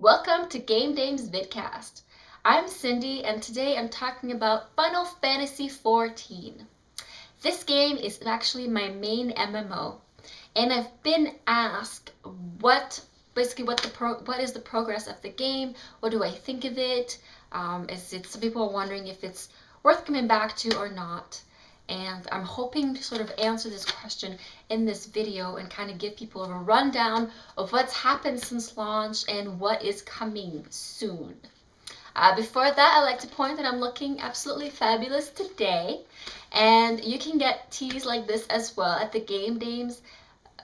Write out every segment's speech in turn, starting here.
Welcome to Game Dames Vidcast. I'm Cindy and today I'm talking about Final Fantasy XIV. This game is actually my main MMO and I've been asked what is the progress of the game? What do I think of it? Some people are wondering if it's worth coming back to or not. And I'm hoping to sort of answer this question in this video and kind of give people a rundown of what's happened since launch and what is coming soon. Before that, I'd like to point that I'm looking absolutely fabulous today, and you can get tees like this as well at the Game Dames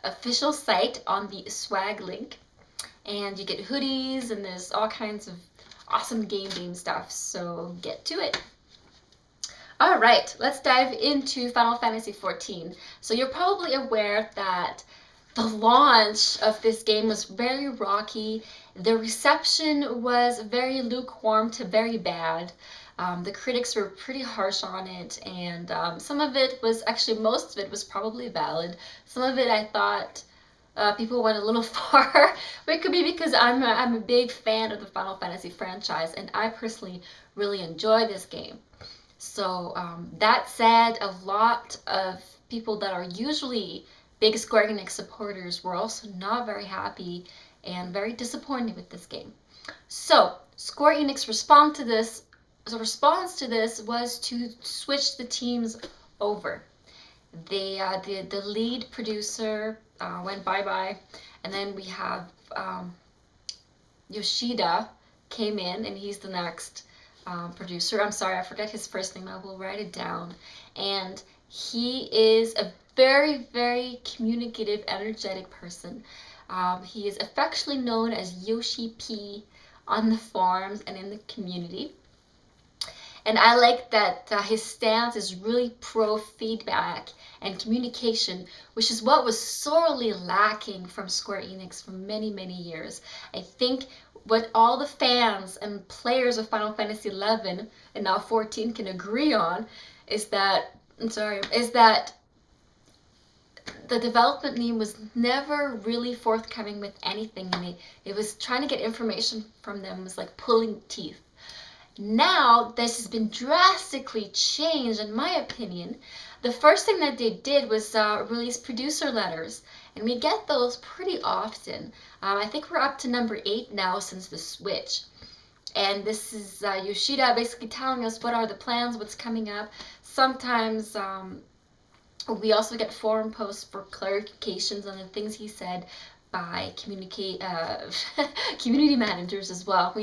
official site on the swag link, and you get hoodies and there's all kinds of awesome Game Dame stuff, so get to it. All right, let's dive into Final Fantasy XIV. So you're probably aware that the launch of this game was very rocky. The reception was very lukewarm to very bad. The critics were pretty harsh on it, and some of it was actually, most of it was probably valid. Some of it I thought people went a little far. But it could be because I'm a big fan of the Final Fantasy franchise, and I personally really enjoy this game. So that said, a lot of people that are usually big Square Enix supporters were also not very happy and very disappointed with this game. So Square Enix response to this was to switch the teams over. The lead producer went bye-bye, and then we have Yoshida came in, and he's the next producer. I'm sorry, I forget his first name. I will write it down. And he is a very, very communicative, energetic person. He is affectionately known as Yoshi P on the forums and in the community. And I like that his stance is really pro feedback and communication, which is what was sorely lacking from Square Enix for many, many years. I think what all the fans and players of Final Fantasy XI and now 14 can agree on is that the development team was never really forthcoming with anything, and it was trying to get information from them was like pulling teeth. Now this has been drastically changed, in my opinion. The first thing that they did was release producer letters, and we get those pretty often. I think we're up to number 8 now since the switch. And this is Yoshida basically telling us what are the plans, what's coming up. Sometimes we also get forum posts for clarifications on the things he said by community managers as well.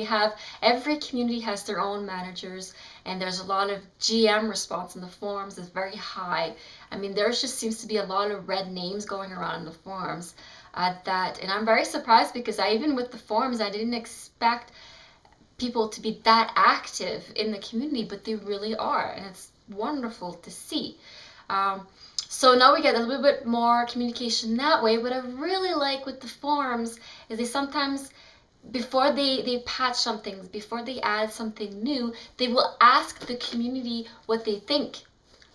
Every community has their own managers, and there's a lot of GM response in the forums is very high. I mean, there just seems to be a lot of red names going around in the forums and I'm very surprised, because even with the forums, I didn't expect people to be that active in the community, but they really are, and it's wonderful to see. So now we get a little bit more communication that way. What I really like with the forums is they sometimes, before they patch something, before they add something new, they will ask the community what they think.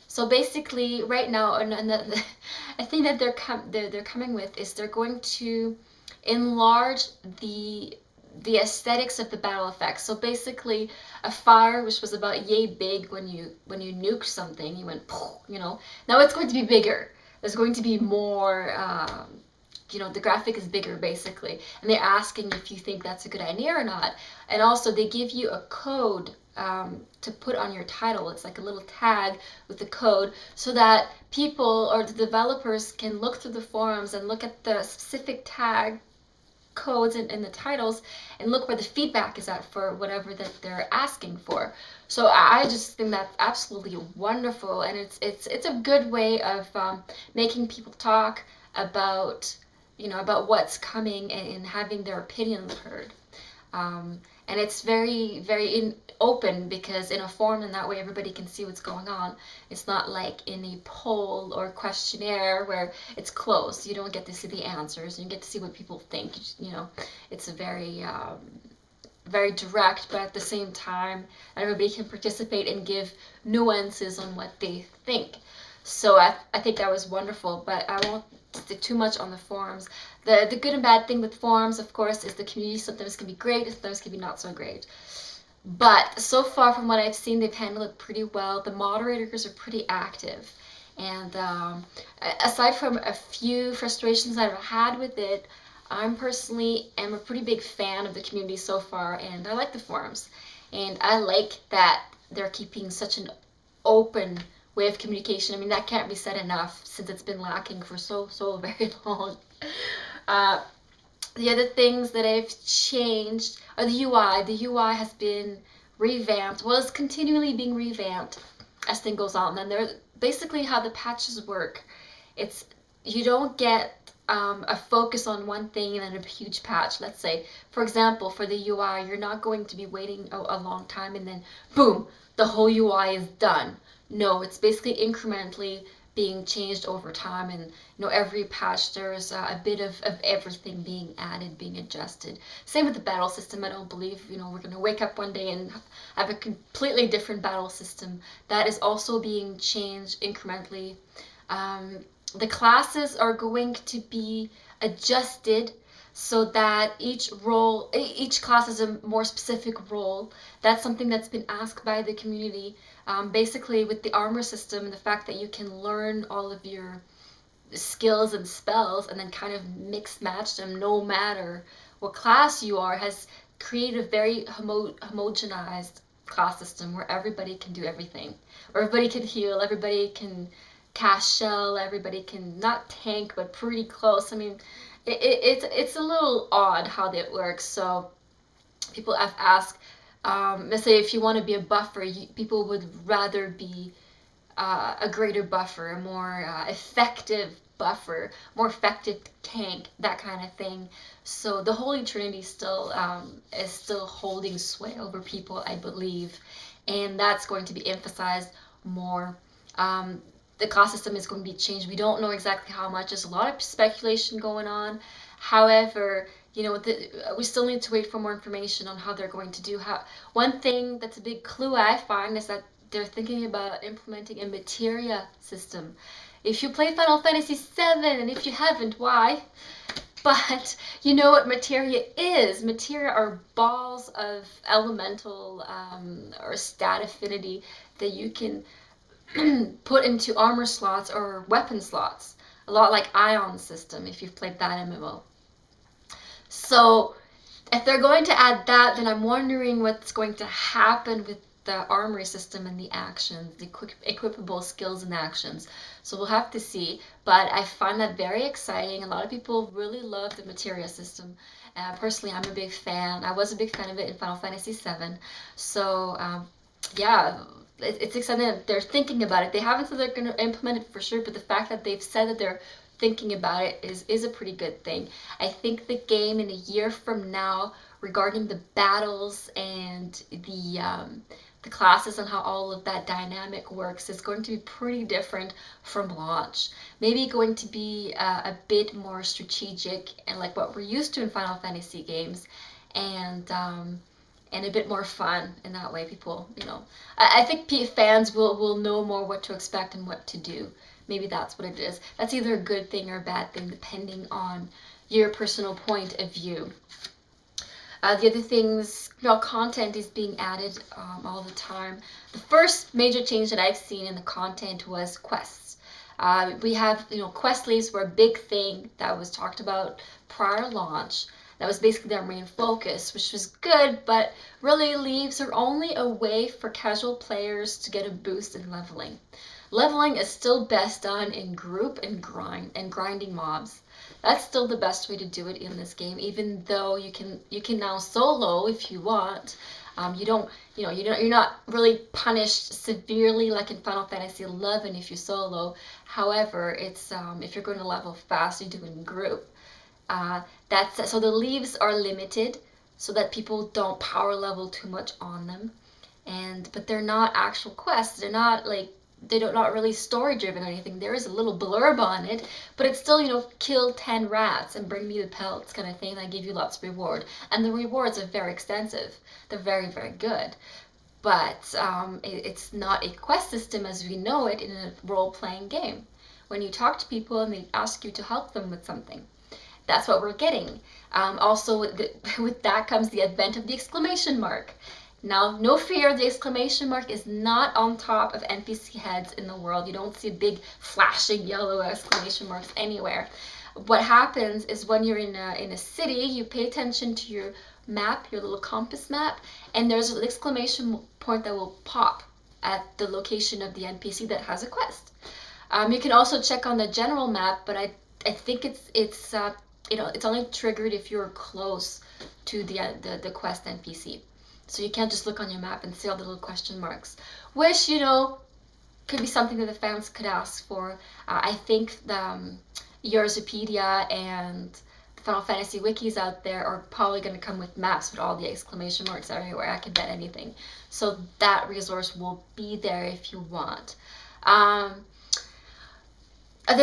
So basically, right now, I think that they're coming with is they're going to enlarge the aesthetics of the battle effects. So basically, a fire which was about yay big when you nuked something, you went, you know. Now it's going to be bigger. There's going to be more. The graphic is bigger basically, and they're asking if you think that's a good idea or not. And also, they give you a code to put on your title. It's like a little tag with the code, so that people or the developers can look through the forums and look at the specific tag codes in the titles and look where the feedback is at for whatever that they're asking for. So I just think that's absolutely wonderful, and it's a good way of making people talk about about what's coming and having their opinions heard. And it's very, very open, because in a forum, and that way everybody can see what's going on. It's not like in a poll or questionnaire where it's closed. You don't get to see the answers, and you get to see what people think. It's a very, very direct, but at the same time, everybody can participate and give nuances on what they think. So I think that was wonderful, but I won't stick too much on the forums. The good and bad thing with forums, of course, is the community sometimes can be great, sometimes can be not so great. But so far from what I've seen, they've handled it pretty well. The moderators are pretty active. And aside from a few frustrations I've had with it, I'm personally am a pretty big fan of the community so far, and I like the forums. And I like that they're keeping such an open way of communication. I mean, that can't be said enough since it's been lacking for so very long. Uh, the other things that I've changed are the UI. The UI has been revamped. Well, it's continually being revamped as things goes on. And they're basically how the patches work. It's you don't get a focus on one thing and then a huge patch. Let's say, for example, for the UI, you're not going to be waiting a long time and then boom, the whole UI is done. No, it's basically incrementally being changed over time, and every patch there's a bit of everything being added, being adjusted. Same with the battle system. I don't believe we're going to wake up one day and have a completely different battle system. That is also being changed incrementally. The classes are going to be adjusted so that each class has a more specific role. That's something that's been asked by the community. Basically, with the armor system, the fact that you can learn all of your skills and spells and then kind of mix match them no matter what class you are has created a very homogenized class system where everybody can do everything. Where everybody can heal, everybody can cast shell, everybody can not tank but pretty close. I mean, it's a little odd how that works. So people have asked, let's say if you want to be a buffer, people would rather be a greater buffer, a more effective buffer, more effective tank, that kind of thing. So the Holy Trinity still is still holding sway over people, I believe, and that's going to be emphasized more. The class system is going to be changed. We don't know exactly how much. There's a lot of speculation going on. However, we still need to wait for more information on how they're going to do. One thing that's a big clue I find is that they're thinking about implementing a materia system. If you play Final Fantasy VII, and if you haven't, why? But you know what materia is. Materia are balls of elemental or stat affinity that you can put into armor slots or weapon slots. A lot like Ion system, if you've played that MMO. So if they're going to add that, then I'm wondering what's going to happen with the armory system and the actions, the equipable skills and actions. So we'll have to see, but I find that very exciting. A lot of people really love the materia system. Personally, I'm a big fan. I was a big fan of it in Final Fantasy VII. So yeah, it's exciting that they're thinking about it. They haven't said they're going to implement it for sure, but the fact that they've said that they're thinking about it is a pretty good thing. I think the game in a year from now, regarding the battles and the classes and how all of that dynamic works, is going to be pretty different from launch. Maybe going to be a bit more strategic and like what we're used to in Final Fantasy games, and a bit more fun in that way. People, I think fans will know more what to expect and what to do. Maybe that's what it is. That's either a good thing or a bad thing, depending on your personal point of view. The other things, content is being added all the time. The first major change that I've seen in the content was quests. We have, quest leaves were a big thing that was talked about prior launch. That was basically their main focus, which was good, but really leaves are only a way for casual players to get a boost in leveling. Leveling is still best done in group and grinding mobs. That's still the best way to do it in this game, even though you can now solo if you want. You're not really punished severely like in Final Fantasy XI if you solo. However, it's if you're going to level fast, you do it in group. So the leaves are limited so that people don't power level too much on them, but they're not actual quests. They're not really story driven or anything. There is a little blurb on it, but it's still, kill 10 rats and bring me the pelts kind of thing. I give you lots of reward. And the rewards are very extensive. They're very, very good. but it's not a quest system as we know it in a role-playing game. When you talk to people and they ask you to help them with something, that's what we're getting. Also, with that comes the advent of the exclamation mark. Now, no fear, the exclamation mark is not on top of NPC heads in the world. You don't see big flashing yellow exclamation marks anywhere. What happens is when you're in a city, you pay attention to your map, your little compass map, and there's an exclamation point that will pop at the location of the NPC that has a quest. You can also check on the general map, but I think it's it's only triggered if you're close to the quest NPC. So you can't just look on your map and see all the little question marks, which could be something that the fans could ask for. I think the Yoshida and the Final Fantasy wikis out there are probably going to come with maps with all the exclamation marks everywhere. I can bet anything. So that resource will be there if you want. Other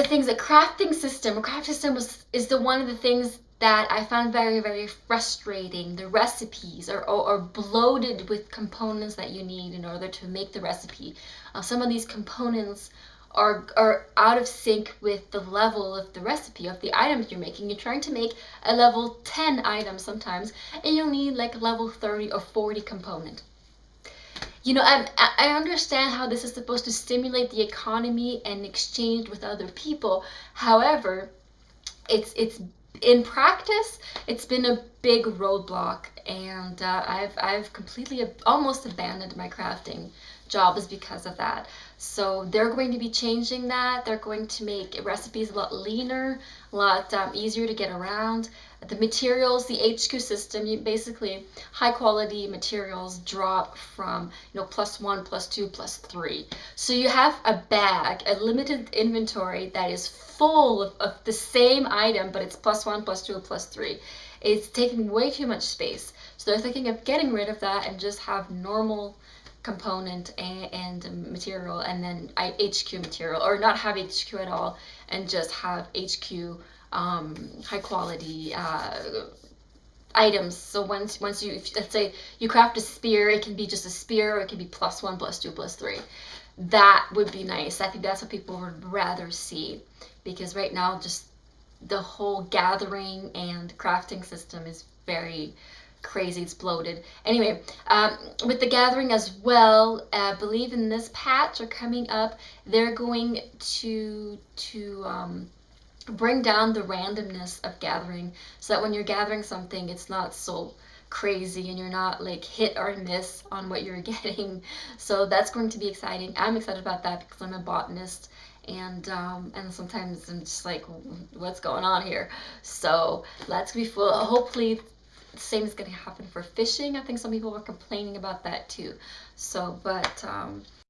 things, a crafting system. A crafting system is one of the things that I found very, very frustrating. The recipes are bloated with components that you need in order to make the recipe. Some of these components are out of sync with the level of the recipe of the items you're making. You're trying to make a level 10 item sometimes, and you'll need like a level 30 or 40 component. I understand how this is supposed to stimulate the economy and exchange with other people. However, it's in practice, it's been a big roadblock, and I've completely almost abandoned my crafting job is because of that. So they're going to be changing that. They're going to make recipes a lot leaner, a lot easier to get around. The materials, the HQ system, basically high quality materials drop from +1, +2, +3. So you have a bag, a limited inventory that is full of the same item, but it's +1, +2, +3. It's taking way too much space. So they're thinking of getting rid of that and just have normal component and material, and then HQ material, or not have HQ at all and just have HQ high quality items. So once you, let's say you craft a spear, it can be just a spear, or it can be +1, +2, +3. That would be nice. I think that's what people would rather see, because right now just the whole gathering and crafting system is very crazy. It's bloated. Anyway, with the gathering as well, I believe in this patch or coming up, they're going to bring down the randomness of gathering, so that when you're gathering something, it's not so crazy and you're not like hit or miss on what you're getting. So that's going to be exciting. I'm excited about that because I'm a botanist, and sometimes I'm just like, what's going on here? So that's gonna be full. Hopefully the same is going to happen for fishing. I think some people were complaining about that too. So, but